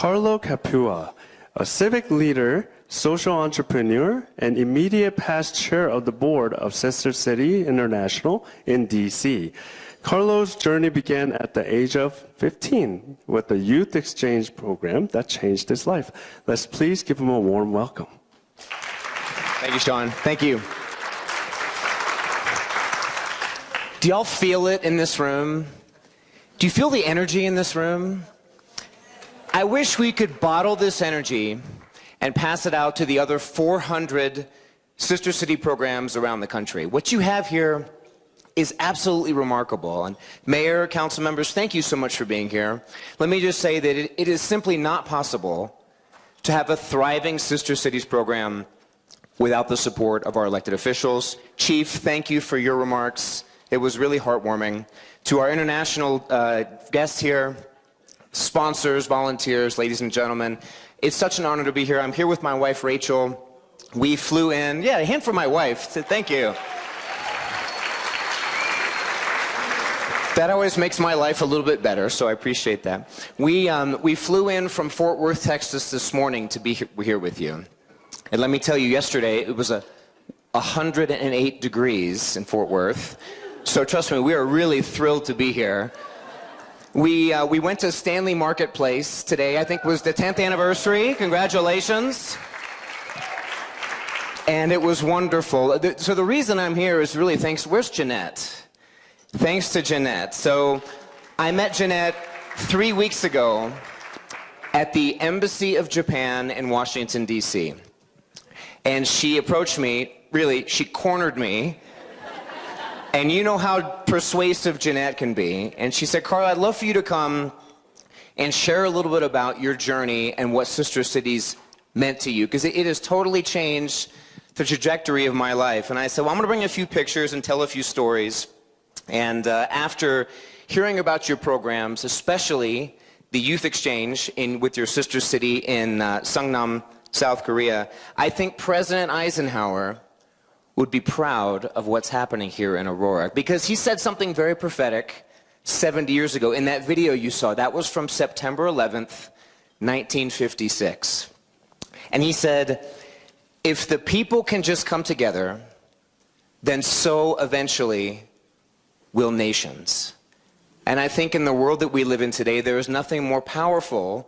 Carlo Capua, a civic leader, social entrepreneur, and immediate past chair of the board of Sister City International in DC. Carlo's journey began at the age of 15 with a youth exchange program that changed his life. Let's please give him a warm welcome. Thank you, Sean. Thank you. Do y'all feel it in this room? Do you feel the energy in this room? I wish we could bottle this energy and pass it out to the other 400 Sister City programs around the country. What you have here is absolutely remarkable. And Mayor, council members, thank you so much for being here. Let me just say that it is simply not possible to have a thriving Sister Cities program without the support of our elected officials. Chief, thank you for your remarks. It was really heartwarming. To our international guests here, sponsors, volunteers, ladies and gentlemen, it's such an honor to be here. I'm here with my wife, Rachel. We flew in. Yeah, a hand for my wife. Thank you. That always makes my life a little bit better, so I appreciate that. We flew in from Fort Worth, Texas this morning to be here with you. And let me tell you, yesterday it was 108 degrees in Fort Worth. So trust me, we are really thrilled to be here. We went to Stanley Marketplace today. I think was the 10th anniversary. Congratulations. And it was wonderful. So the reason I'm here is really thanks. Where's Jeanette? Thanks to Jeanette. So I met Jeanette 3 weeks ago at the Embassy of Japan in Washington, D.C. And she approached me, really, she cornered me. And you know how persuasive Jeanette can be. And she said, Carl, I'd love for you to come and share a little bit about your journey and what Sister Cities meant to you, because it has totally changed the trajectory of my life. And I said, well, I'm going to bring a few pictures and tell a few stories. And after hearing about your programs, especially the youth exchange with your sister city in Seongnam, South Korea, I think President Eisenhower would be proud of what's happening here in Aurora, because he said something very prophetic 70 years ago in that video you saw. That was from September 11th, 1956. And he said, if the people can just come together, then so eventually will nations. And I think in the world that we live in today, there is nothing more powerful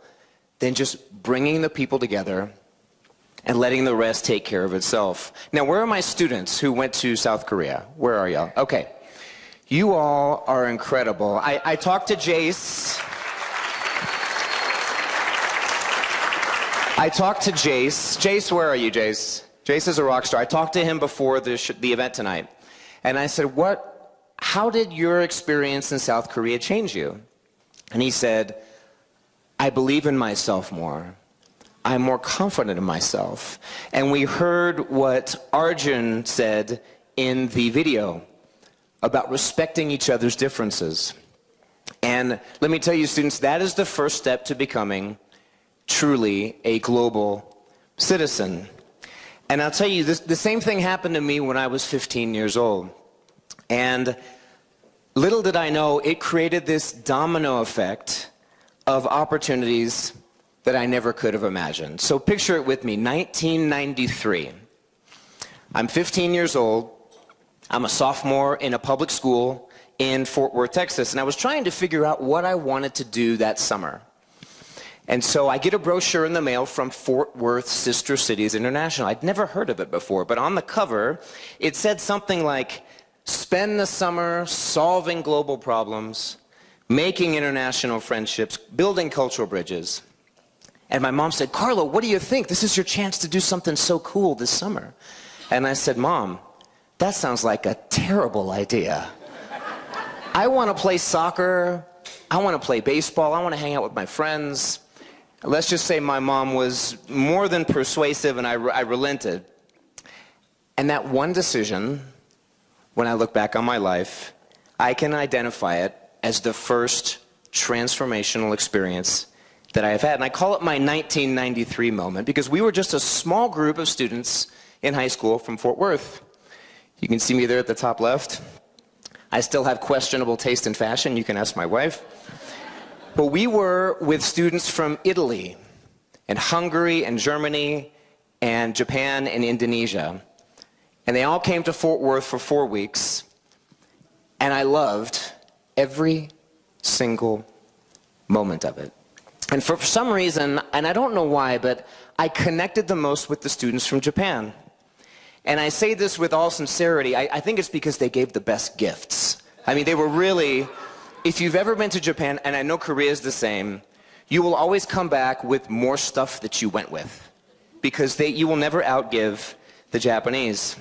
than just bringing the people together and letting the rest take care of itself. Now, where are my students who went to South Korea? Where are y'all? Okay. You all are incredible. I talked to Jace. Jace, where are you, Jace? Jace is a rock star. I talked to him before the event tonight. And I said, how did your experience in South Korea change you? And he said, I believe in myself more. I'm more confident in myself. And we heard what Arjun said in the video about respecting each other's differences. And let me tell you, students, that is the first step to becoming truly a global citizen. And I'll tell you, the same thing happened to me when I was 15 years old. And little did I know, it created this domino effect of opportunities that I never could have imagined. So picture it with me, 1993. I'm 15 years old. I'm a sophomore in a public school in Fort Worth, Texas, and I was trying to figure out what I wanted to do that summer. And so I get a brochure in the mail from Fort Worth Sister Cities International. I'd never heard of it before, but on the cover, it said something like, spend the summer solving global problems, making international friendships, building cultural bridges. And my mom said, Carlo, what do you think? This is your chance to do something so cool this summer. And I said, Mom, that sounds like a terrible idea. I want to play soccer. I want to play baseball. I want to hang out with my friends. Let's just say my mom was more than persuasive, and I relented. And that one decision, when I look back on my life, I can identify it as the first transformational experience that I have had. And I call it my 1993 moment, because we were just a small group of students in high school from Fort Worth. You can see me there at the top left. I still have questionable taste in fashion. You can ask my wife. But we were with students from Italy, and Hungary and Germany and Japan and Indonesia. And they all came to Fort Worth for 4 weeks. And I loved every single moment of it. And for some reason, and I don't know why, but I connected the most with the students from Japan. And I say this with all sincerity, I think it's because they gave the best gifts. I mean, they were really, if you've ever been to Japan, and I know Korea is the same, you will always come back with more stuff that you went with. Because you will never outgive the Japanese.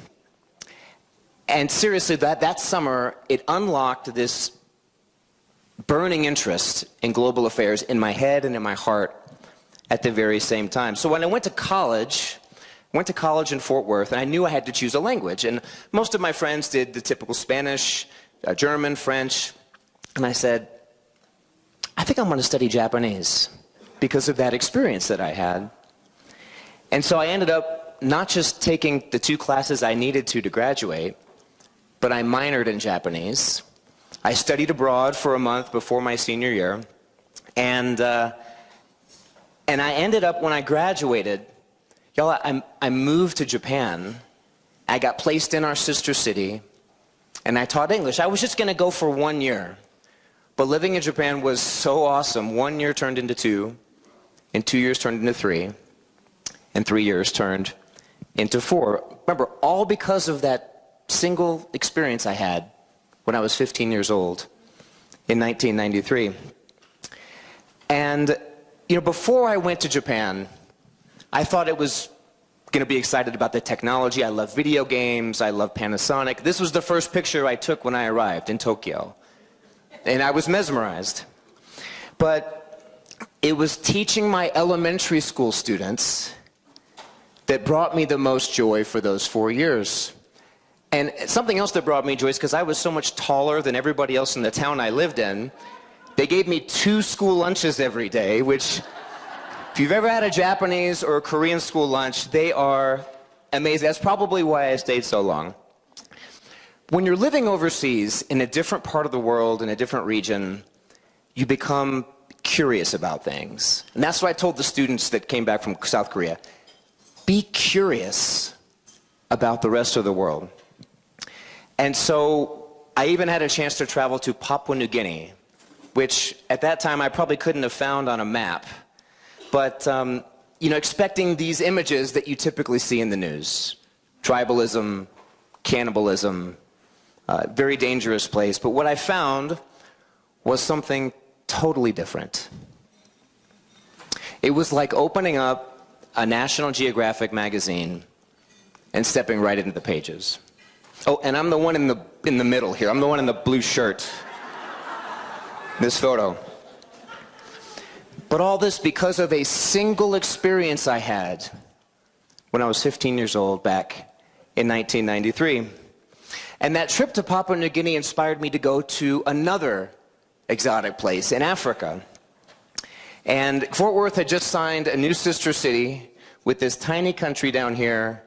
And seriously, that summer, it unlocked this burning interest in global affairs in my head and in my heart at the very same time. So when I went to college in Fort Worth, and I knew I had to choose a language. And most of my friends did the typical Spanish, German, French. And I said, I think I'm going to study Japanese because of that experience that I had. And so I ended up not just taking the 2 classes I needed to graduate, but I minored in Japanese. I studied abroad for a month before my senior year. And I ended up, when I graduated, y'all, I moved to Japan. I got placed in our sister city, and I taught English. I was just going to go for 1 year. But living in Japan was so awesome. 1 year turned into 2, and 2 years turned into 3, and 3 years turned into 4. Remember, all because of that single experience I had when I was 15 years old in 1993. And, you know, before I went to Japan, I thought it was going to be excited about the technology. I love video games. I love Panasonic. This was the first picture I took when I arrived in Tokyo. And I was mesmerized. But it was teaching my elementary school students that brought me the most joy for those 4 years. And something else that brought me joy is because I was so much taller than everybody else in the town I lived in. They gave me 2 school lunches every day, which, if you've ever had a Japanese or a Korean school lunch, they are amazing. That's probably why I stayed so long. When you're living overseas in a different part of the world, in a different region, you become curious about things. And that's what I told the students that came back from South Korea. Be curious about the rest of the world. And so I even had a chance to travel to Papua New Guinea, which at that time I probably couldn't have found on a map. But, you know, expecting these images that you typically see in the news. Tribalism, cannibalism, very dangerous place. But what I found was something totally different. It was like opening up a National Geographic magazine and stepping right into the pages. Oh, and I'm the one in the middle here. I'm the one in the blue shirt. This photo. But all this because of a single experience I had when I was 15 years old back in 1993. And that trip to Papua New Guinea inspired me to go to another exotic place in Africa. And Fort Worth had just signed a new sister city with this tiny country down here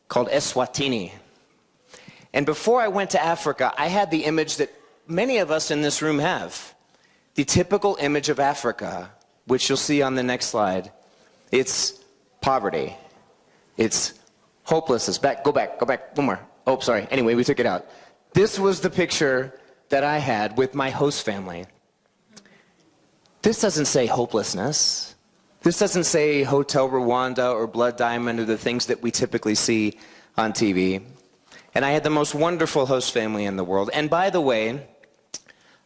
called Eswatini. And before I went to Africa, I had the image that many of us in this room have. The typical image of Africa, which you'll see on the next slide. It's poverty. It's hopelessness. Go back, one more. Oh, sorry. Anyway, we took it out. This was the picture that I had with my host family. This doesn't say hopelessness. This doesn't say Hotel Rwanda or Blood Diamond or the things that we typically see on TV. And I had the most wonderful host family in the world. And by the way,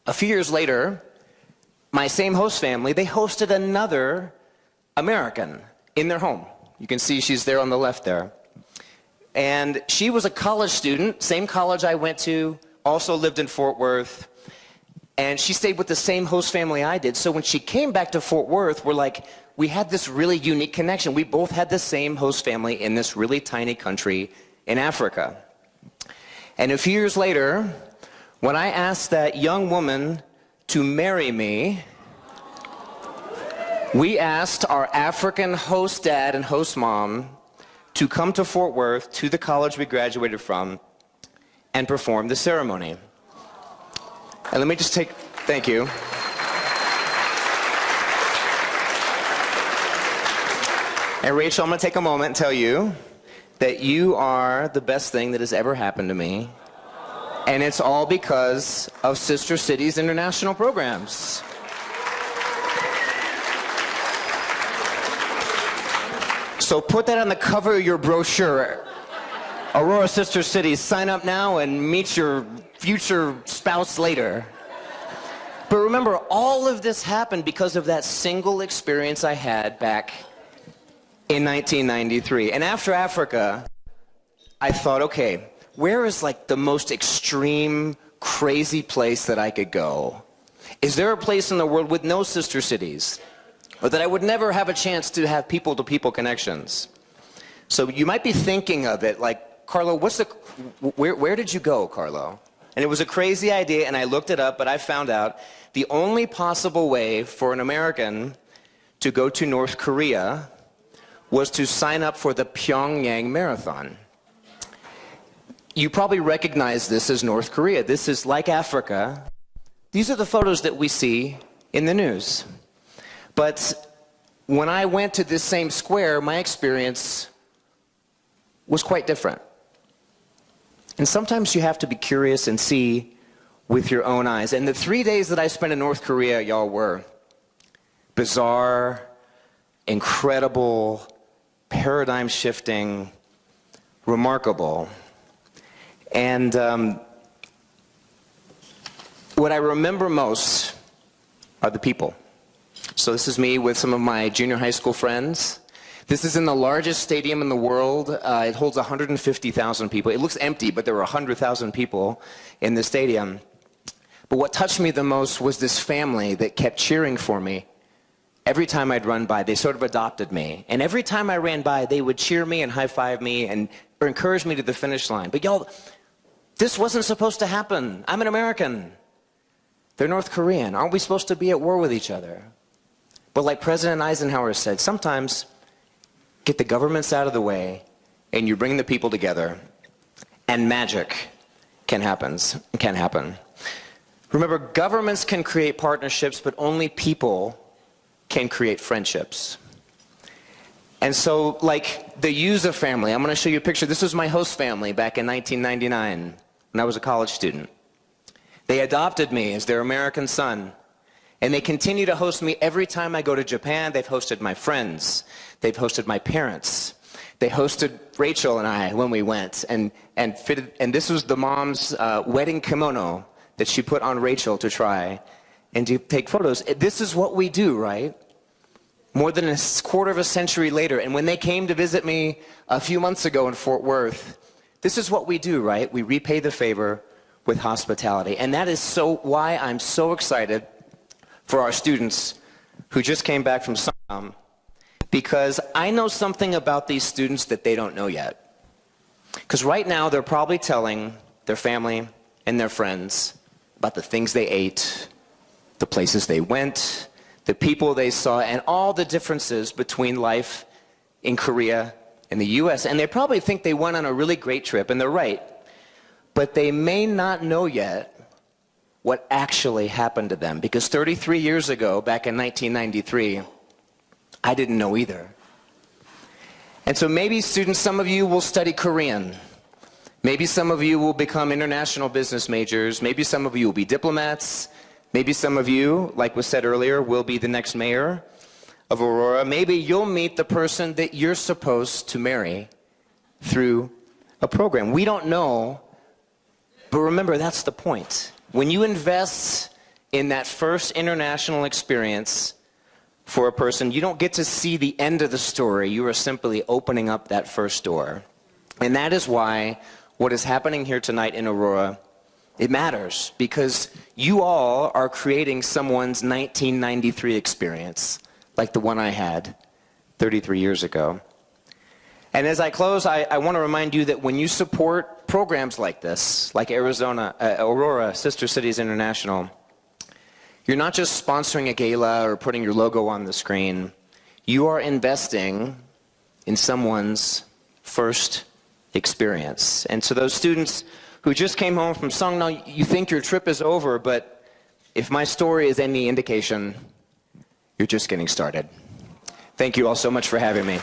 a few years later, my same host family, they hosted another American in their home. You can see she's there on the left there. And she was a college student, same college I went to, also lived in Fort Worth. And she stayed with the same host family I did. So when she came back to Fort Worth, we had this really unique connection. We both had the same host family in this really tiny country in Africa. And a few years later, when I asked that young woman to marry me, we asked our African host dad and host mom to come to Fort Worth, to the college we graduated from, and perform the ceremony. And let me just thank you. And Rachel, I'm going to take a moment and tell you that you are the best thing that has ever happened to me. And it's all because of Sister Cities International programs. So put that on the cover of your brochure. Aurora Sister Cities, sign up now and meet your future spouse later. But remember, all of this happened because of that single experience I had back in 1993. And after Africa, I thought, okay, where is like the most extreme, crazy place that I could go? Is there a place in the world with no sister cities? Or that I would never have a chance to have people-to-people connections? So you might be thinking of it like, Carlo, where did you go, Carlo? And it was a crazy idea, and I looked it up, but I found out the only possible way for an American to go to North Korea was to sign up for the Pyongyang Marathon. You probably recognize this as North Korea. This is like Africa. These are the photos that we see in the news. But when I went to this same square, my experience was quite different. And sometimes you have to be curious and see with your own eyes. And the 3 days that I spent in North Korea, y'all, were bizarre, incredible, paradigm-shifting, remarkable. And what I remember most are the people. So this is me with some of my junior high school friends. This is in the largest stadium in the world. It holds 150,000 people. It looks empty, but there were 100,000 people in the stadium. But what touched me the most was this family that kept cheering for me. Every time I'd run by, they sort of adopted me. And every time I ran by, they would cheer me and high-five me or encourage me to the finish line. But y'all, this wasn't supposed to happen. I'm an American. They're North Korean. Aren't we supposed to be at war with each other? But like President Eisenhower said, sometimes get the governments out of the way and you bring the people together and magic can happen. Remember, governments can create partnerships, but only people can create friendships. And so, like the Yuza family, I'm going to show you a picture. This was my host family back in 1999 when I was a college student. They adopted me as their American son. And they continue to host me every time I go to Japan. They've hosted my friends. They've hosted my parents. They hosted Rachel and I when we went. And this was the mom's wedding kimono that she put on Rachel to try and to take photos. This is what we do, right? More than a quarter of a century later. And when they came to visit me a few months ago in Fort Worth, this is what we do, right? We repay the favor with hospitality. And that is why I'm so excited for our students who just came back from Sangam, because I know something about these students that they don't know yet. Because right now they're probably telling their family and their friends about the things they ate, the places they went, the people they saw, and all the differences between life in Korea and the US. And they probably think they went on a really great trip, and they're right. But they may not know yet what actually happened to them. Because 33 years ago, back in 1993, I didn't know either. And so maybe students, some of you will study Korean. Maybe some of you will become international business majors. Maybe some of you will be diplomats. Maybe some of you, like was said earlier, will be the next mayor of Aurora. Maybe you'll meet the person that you're supposed to marry through a program. We don't know, but remember, that's the point. When you invest in that first international experience for a person, you don't get to see the end of the story. You are simply opening up that first door. And that is why what is happening here tonight in Aurora, it matters, because you all are creating someone's 1993 experience, like the one I had 33 years ago. And as I close, I want to remind you that when you support programs like this, like Aurora Sister Cities International, you're not just sponsoring a gala or putting your logo on the screen. You are investing in someone's first experience. And so those students who just came home from Songnam, you think your trip is over, but if my story is any indication, you're just getting started. Thank you all so much for having me.